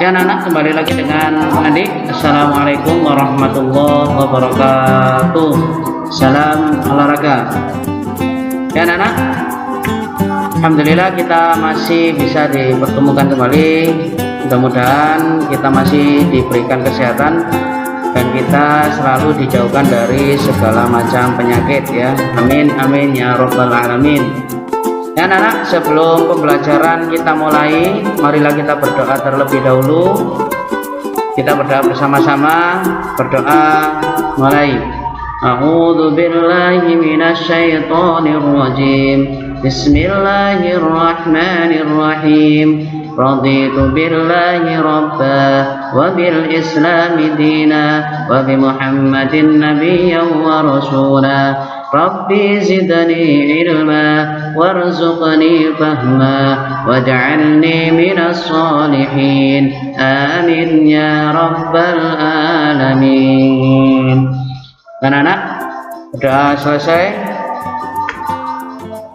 Ya anak-anak, kembali lagi dengan Andi. Assalamualaikum warahmatullahi wabarakatuh. Salam olahraga. Ya anak-anak, alhamdulillah kita masih bisa dipertemukan kembali. Mudah-mudahan kita masih diberikan kesehatan dan kita selalu dijauhkan dari segala macam penyakit ya. Amin amin ya robbal alamin. Ya anak-anak, sebelum pembelajaran kita mulai, marilah kita berdoa terlebih dahulu. Kita berdoa bersama-sama. Berdoa mulai. A'udzu billahi minasy syaithanir rajim. Bismillahirrahmanirrahim. Raditu billahi rabba wa bil islami dina wa bi Muhammadin nabiyyan wa rasula. Rabbi zidni ilma warzuqni fahma waj'alni minas salihin. Amin ya rabbal alamin. Anak-anak, sudah selesai?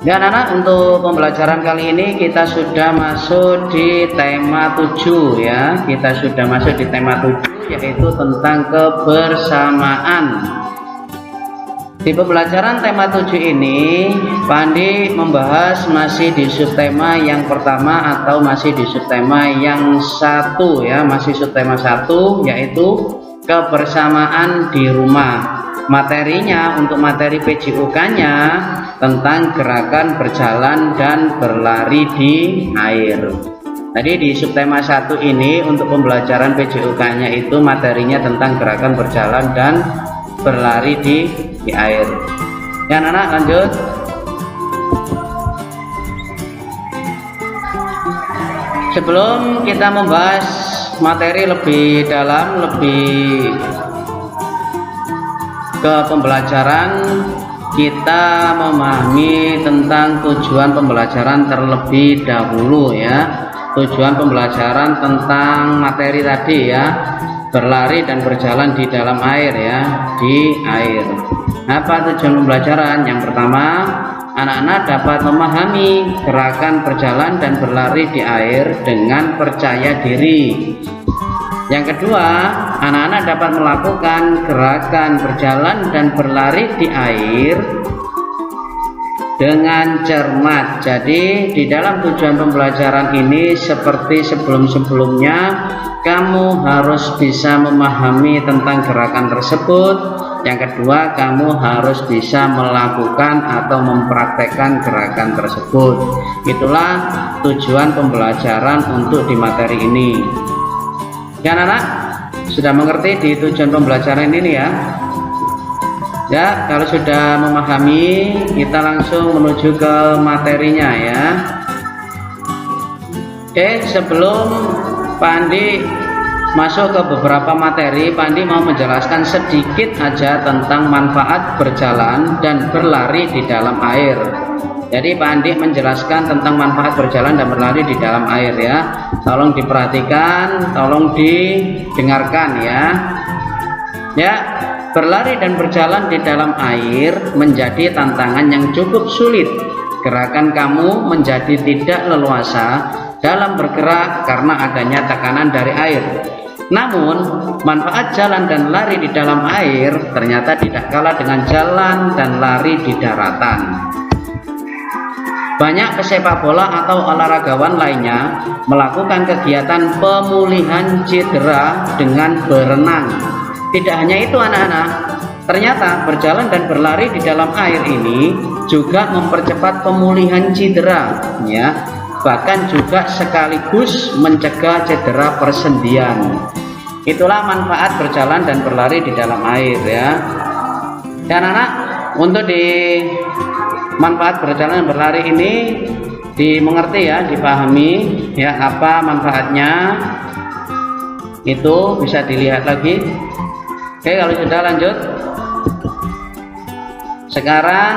Ya anak-anak, untuk pembelajaran kali ini kita sudah masuk di tema 7 ya. Kita sudah masuk di tema 7, yaitu tentang kebersamaan. Di pembelajaran tema 7 ini, Pandi membahas masih di subtema yang pertama atau masih di subtema yang 1 ya, masih subtema 1, yaitu kebersamaan di rumah. Materinya untuk materi PJUK-nya tentang gerakan berjalan dan berlari di air. Tadi di subtema 1 ini untuk pembelajaran PJUK-nya itu materinya tentang gerakan berjalan dan berlari di air. Ya anak-anak, lanjut. Sebelum kita membahas materi lebih dalam, lebih ke pembelajaran, kita memahami tentang tujuan pembelajaran terlebih dahulu ya. Tujuan pembelajaran tentang materi tadi ya, berlari dan berjalan di dalam air ya, di air. Apa tujuan pembelajaran? Yang pertama, anak-anak dapat memahami gerakan berjalan dan berlari di air dengan percaya diri. Yang kedua, anak-anak dapat melakukan gerakan berjalan dan berlari di air dengan cermat. Jadi di dalam tujuan pembelajaran ini, seperti sebelum-sebelumnya, kamu harus bisa memahami tentang gerakan tersebut. Yang kedua, kamu harus bisa melakukan atau mempraktekkan gerakan tersebut. Itulah tujuan pembelajaran untuk di materi ini. Ya anak-anak, sudah mengerti di tujuan pembelajaran ini ya? Ya, kalau sudah memahami, kita langsung menuju ke materinya ya. Oke, sebelum Pandi masuk ke beberapa materi, Pandi mau menjelaskan sedikit aja tentang manfaat berjalan dan berlari di dalam air. Jadi Pak Andi menjelaskan tentang manfaat berjalan dan berlari di dalam air ya. Tolong diperhatikan, tolong didengarkan ya. Ya, berlari dan berjalan di dalam air menjadi tantangan yang cukup sulit. Gerakan kamu menjadi tidak leluasa dalam bergerak karena adanya tekanan dari air. Namun, manfaat jalan dan lari di dalam air ternyata tidak kalah dengan jalan dan lari di daratan. Banyak pesepak bola atau olahragawan lainnya melakukan kegiatan pemulihan cedera dengan berenang. Tidak hanya itu anak-anak, ternyata berjalan dan berlari di dalam air ini juga mempercepat pemulihan cedera ya. Bahkan juga sekaligus mencegah cedera persendian. Itulah manfaat berjalan dan berlari di dalam air ya. Dan anak-anak, untuk di manfaat berjalan dan berlari ini dimengerti ya, dipahami ya apa manfaatnya, itu bisa dilihat lagi. Oke, kalau sudah lanjut. Sekarang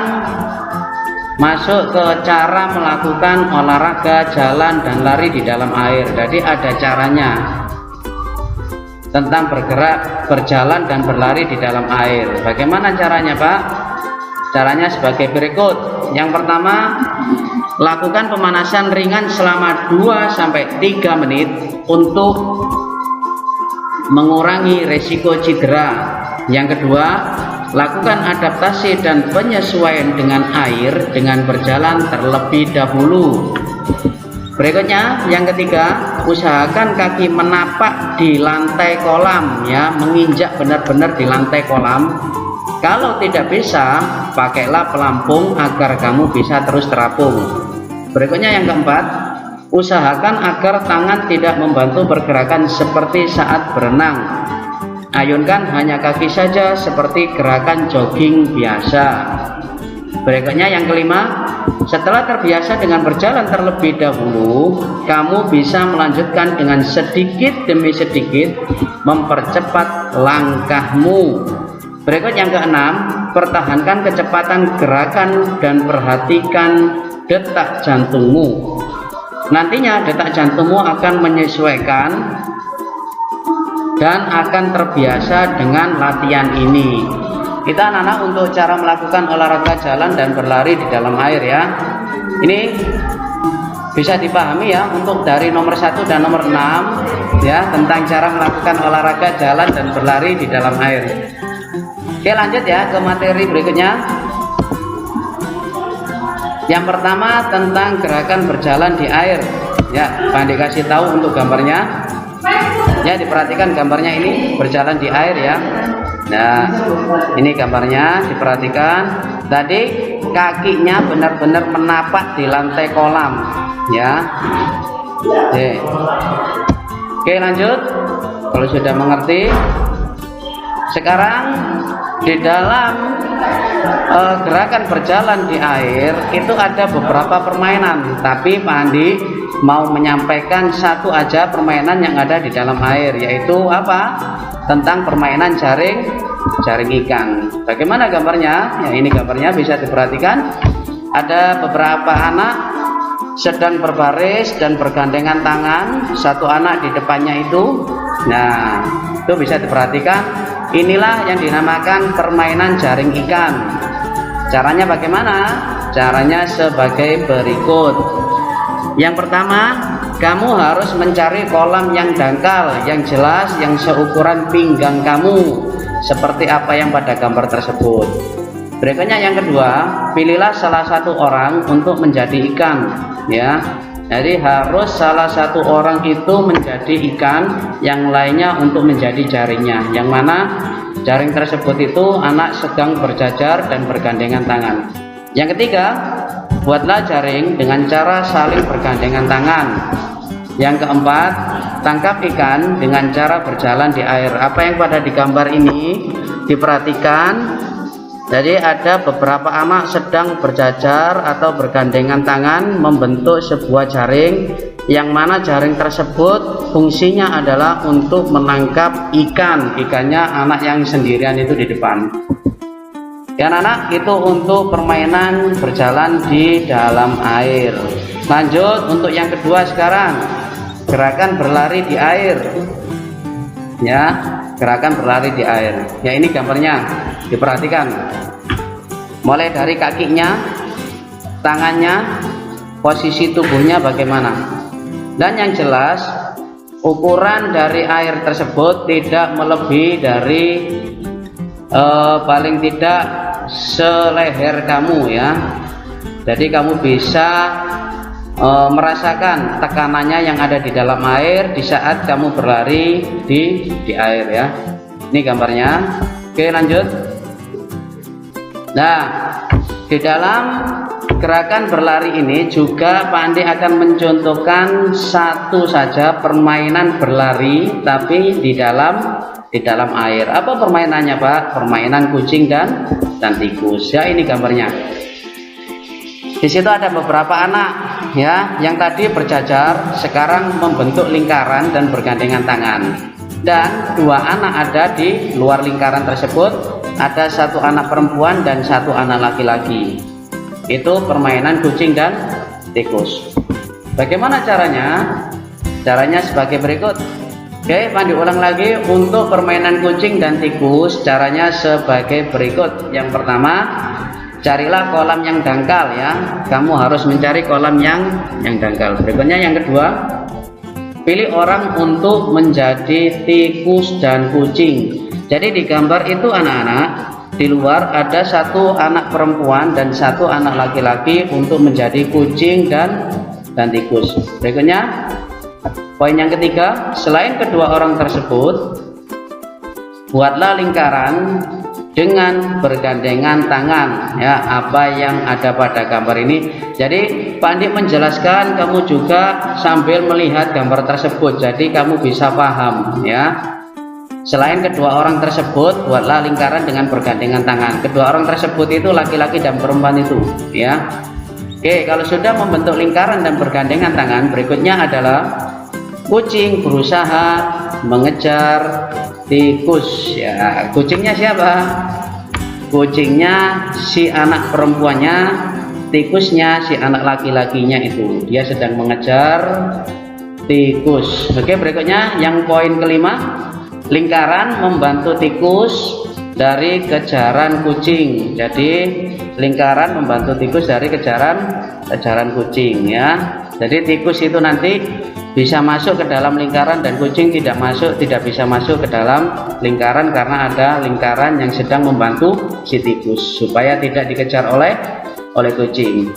masuk ke cara melakukan olahraga jalan dan lari di dalam air. Jadi ada caranya tentang bergerak, berjalan dan berlari di dalam air. Bagaimana caranya Pak? Caranya sebagai berikut. Yang pertama, lakukan pemanasan ringan selama 2-3 menit untuk mengurangi resiko cedera. Yang kedua, lakukan adaptasi dan penyesuaian dengan air dengan berjalan terlebih dahulu. Berikutnya, yang ketiga, usahakan kaki menapak di lantai kolam ya, menginjak benar-benar di lantai kolam. Kalau tidak bisa, pakailah pelampung agar kamu bisa terus terapung. Berikutnya yang keempat, usahakan agar tangan tidak membantu pergerakan seperti saat berenang. Ayunkan hanya kaki saja seperti gerakan jogging biasa. Berikutnya yang kelima, setelah terbiasa dengan berjalan terlebih dahulu, kamu bisa melanjutkan dengan sedikit demi sedikit mempercepat langkahmu. Berikut yang keenam, pertahankan kecepatan gerakan dan perhatikan detak jantungmu. Nantinya detak jantungmu akan menyesuaikan dan akan terbiasa dengan latihan ini. Kita anak-anak untuk cara melakukan olahraga jalan dan berlari di dalam air ya. Ini bisa dipahami ya untuk dari nomor 1 dan nomor 6 ya, tentang cara melakukan olahraga jalan dan berlari di dalam air. Oke, lanjut ya ke materi berikutnya. Yang pertama tentang gerakan berjalan di air. Ya, Pak Andi kasih tahu untuk gambarnya. Ya, diperhatikan gambarnya ini berjalan di air ya. Nah, ini gambarnya diperhatikan. Tadi kakinya benar-benar menapak di lantai kolam ya. Oke, lanjut. Kalau sudah mengerti, sekarang di dalam gerakan berjalan di air itu ada beberapa permainan, tapi Pak Andi mau menyampaikan satu aja permainan yang ada di dalam air, yaitu apa? Tentang permainan jaring ikan. Bagaimana gambarnya? Ya, ini gambarnya bisa diperhatikan. Ada beberapa anak sedang berbaris dan bergandengan tangan, satu anak di depannya itu. Nah, itu bisa diperhatikan. Inilah yang dinamakan permainan jaring ikan. Caranya bagaimana? Caranya sebagai berikut. Yang pertama, kamu harus mencari kolam yang dangkal, yang jelas, yang seukuran pinggang kamu, seperti apa yang pada gambar tersebut. Berikutnya yang kedua, pilihlah salah satu orang untuk menjadi ikan ya. Jadi harus salah satu orang itu menjadi ikan, yang lainnya untuk menjadi jaringnya. Yang mana jaring tersebut itu anak sedang berjajar dan bergandengan tangan. Yang ketiga, buatlah jaring dengan cara saling bergandengan tangan. Yang keempat, tangkap ikan dengan cara berjalan di air. Apa yang pada di gambar ini diperhatikan. Jadi ada beberapa anak sedang berjajar atau bergandengan tangan membentuk sebuah jaring, yang mana jaring tersebut fungsinya adalah untuk menangkap ikan. Ikannya anak yang sendirian itu di depan. Ya anak-anak, itu untuk permainan berjalan di dalam air. Lanjut untuk yang kedua sekarang, gerakan berlari di air. Ya, gerakan berlari di air. Ya, ini gambarnya, diperhatikan. Mulai dari kakinya, tangannya, posisi tubuhnya bagaimana. Dan yang jelas, ukuran dari air tersebut tidak melebihi dari paling tidak seleher kamu ya. Jadi kamu bisa merasakan tekanannya yang ada di dalam air di saat kamu berlari di air ya. Ini gambarnya. Oke, lanjut. Nah, di dalam gerakan berlari ini juga Pak Andi akan mencontohkan satu saja permainan berlari tapi di dalam air. Apa permainannya, Pak? Permainan kucing dan tikus. Ya, ini gambarnya. Di situ ada beberapa anak ya yang tadi berjajar, sekarang membentuk lingkaran dan bergandengan tangan. Dan dua anak ada di luar lingkaran tersebut. Ada satu anak perempuan dan satu anak laki-laki. Itu permainan kucing dan tikus. Bagaimana caranya? Caranya sebagai berikut. Oke, Pak Andi ulang lagi. Untuk permainan kucing dan tikus, caranya sebagai berikut. Yang pertama, carilah kolam yang dangkal ya. Kamu harus mencari kolam yang dangkal. Berikutnya yang kedua, pilih orang untuk menjadi tikus dan kucing. Jadi di gambar itu anak-anak, di luar ada satu anak perempuan dan satu anak laki-laki untuk menjadi kucing dan tikus. Berikutnya poin yang ketiga, selain kedua orang tersebut, buatlah lingkaran dengan bergandengan tangan ya, apa yang ada pada gambar ini. Jadi Pak Andi menjelaskan, kamu juga sambil melihat gambar tersebut, jadi kamu bisa paham ya. Selain kedua orang tersebut, buatlah lingkaran dengan bergandengan tangan. Kedua orang tersebut itu laki-laki dan perempuan itu ya. Oke, kalau sudah membentuk lingkaran dan bergandengan tangan, berikutnya adalah kucing berusaha mengejar tikus ya. Kucingnya siapa? Kucingnya si anak perempuannya, tikusnya si anak laki-lakinya itu. Dia sedang mengejar tikus. Oke, berikutnya yang poin kelima, lingkaran membantu tikus dari kejaran kucing. Jadi lingkaran membantu tikus dari kejaran kucing ya. Jadi tikus itu nanti bisa masuk ke dalam lingkaran dan kucing tidak bisa masuk ke dalam lingkaran, karena ada lingkaran yang sedang membantu si tikus supaya tidak dikejar oleh kucing.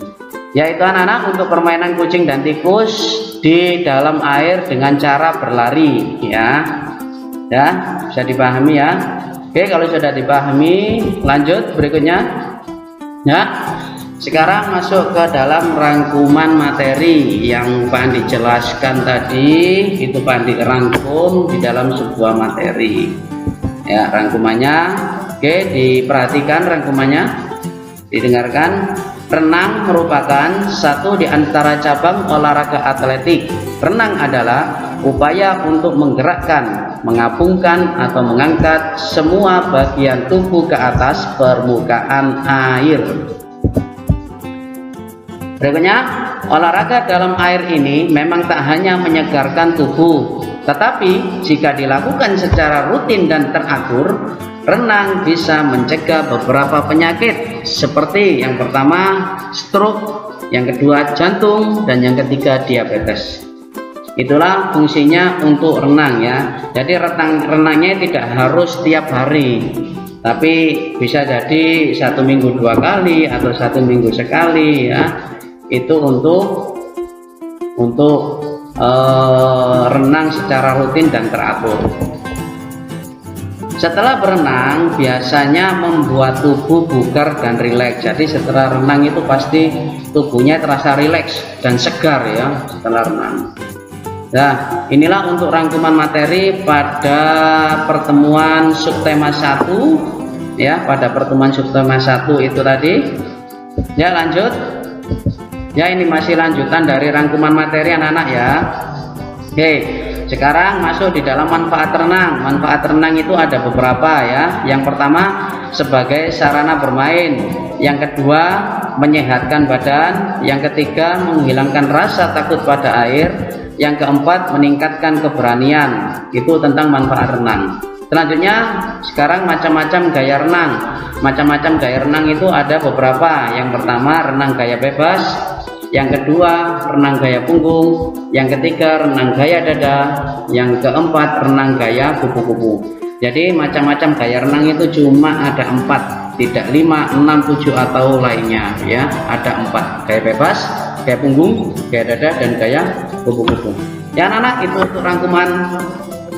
Yaitu anak-anak untuk permainan kucing dan tikus di dalam air dengan cara berlari ya. Ya, bisa dipahami ya. Oke, kalau sudah dipahami, lanjut berikutnya ya. Sekarang masuk ke dalam rangkuman materi yang Pak Andi jelaskan tadi. Itu Pak Andi rangkum di dalam sebuah materi ya, rangkumannya. Oke, diperhatikan rangkumannya, didengarkan. Renang merupakan satu di antara cabang olahraga atletik. Renang adalah upaya untuk menggerakkan, mengapungkan atau mengangkat semua bagian tubuh ke atas permukaan air. Berikutnya, olahraga dalam air ini memang tak hanya menyegarkan tubuh, tetapi jika dilakukan secara rutin dan teratur, renang bisa mencegah beberapa penyakit seperti yang pertama stroke, yang kedua jantung, dan yang ketiga diabetes. Itulah fungsinya untuk renang ya. Jadi renangnya tidak harus setiap hari, tapi bisa jadi 1 minggu 2 kali atau 1 minggu sekali ya. Itu untuk renang secara rutin dan teratur. Setelah berenang biasanya membuat tubuh bugar dan rileks. Jadi setelah renang itu pasti tubuhnya terasa rileks dan segar ya setelah renang. Nah, inilah untuk rangkuman materi pada pertemuan subtema 1 ya, pada pertemuan subtema 1 itu tadi. Ya, lanjut. Ya, ini masih lanjutan dari rangkuman materi anak-anak ya. Oke, sekarang masuk di dalam manfaat renang. Manfaat renang itu ada beberapa ya. Yang pertama sebagai sarana bermain, yang kedua menyehatkan badan, yang ketiga menghilangkan rasa takut pada air, yang keempat meningkatkan keberanian. Itu tentang manfaat renang. Selanjutnya sekarang macam-macam gaya renang. Macam-macam gaya renang itu ada beberapa. Yang pertama renang gaya bebas, yang kedua renang gaya punggung, yang ketiga renang gaya dada, yang keempat renang gaya kupu-kupu. Jadi macam-macam gaya renang itu cuma ada 4, tidak 5, 6, 7 atau lainnya ya. Ada 4, gaya bebas, gaya punggung, gaya dada, dan gaya kupu-kupu. Ya anak-anak, itu untuk rangkuman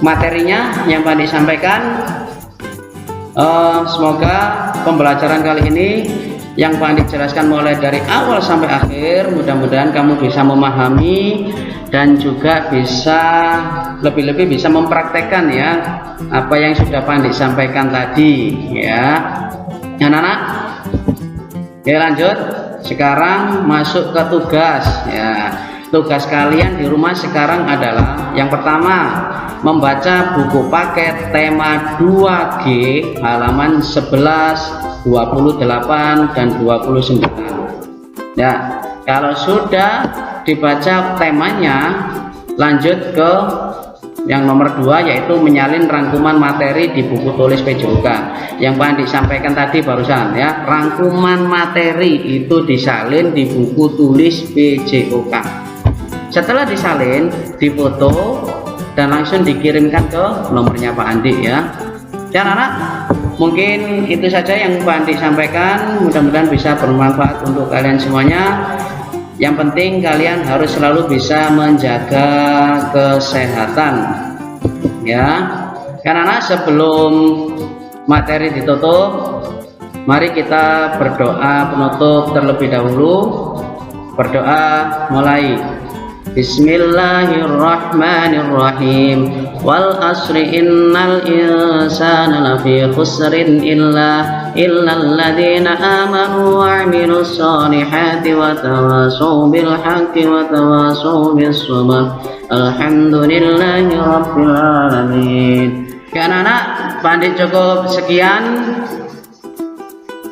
materinya yang Pak disampaikan. Semoga pembelajaran kali ini yang Pak Andi jelaskan mulai dari awal sampai akhir, mudah-mudahan kamu bisa memahami dan juga bisa lebih-lebih bisa mempraktekkan ya apa yang sudah Pak Andi sampaikan tadi ya. Anak-anak, ya lanjut. Sekarang masuk ke tugas ya. Tugas kalian di rumah sekarang adalah yang pertama membaca buku paket tema 2G halaman 11, 28 dan 29. Ya, kalau sudah dibaca temanya, lanjut ke Yang nomor 2 yaitu menyalin rangkuman materi di buku tulis PJOK. Yang Pak Andi sampaikan tadi barusan ya, rangkuman materi itu disalin di buku tulis PJOK. Setelah disalin, difoto dan langsung dikirimkan ke nomornya Pak Andi ya. Dan anak, mungkin itu saja yang Pak Andi sampaikan. Mudah-mudahan bisa bermanfaat untuk kalian semuanya. Yang penting kalian harus selalu bisa menjaga kesehatan ya. Karena sebelum materi ditutup, mari kita berdoa penutup terlebih dahulu. Berdoa mulai. Bismillahirrahmanirrahim. Wal asri innal insana lafi khusrin illal ladzina amanu wa 'amilus solihati wa tawasaw bil haqqi wa tawasaw bis sabr. Alhamdulillahi rabbil alamin. Ya anak-anak, Pak Andi cukup sekian.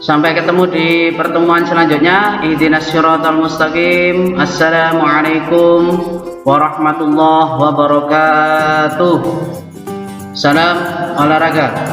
Sampai ketemu di pertemuan selanjutnya. Ihdinas siratal mustaqim. Assalamualaikum warahmatullahi wabarakatuh. Salam olahraga.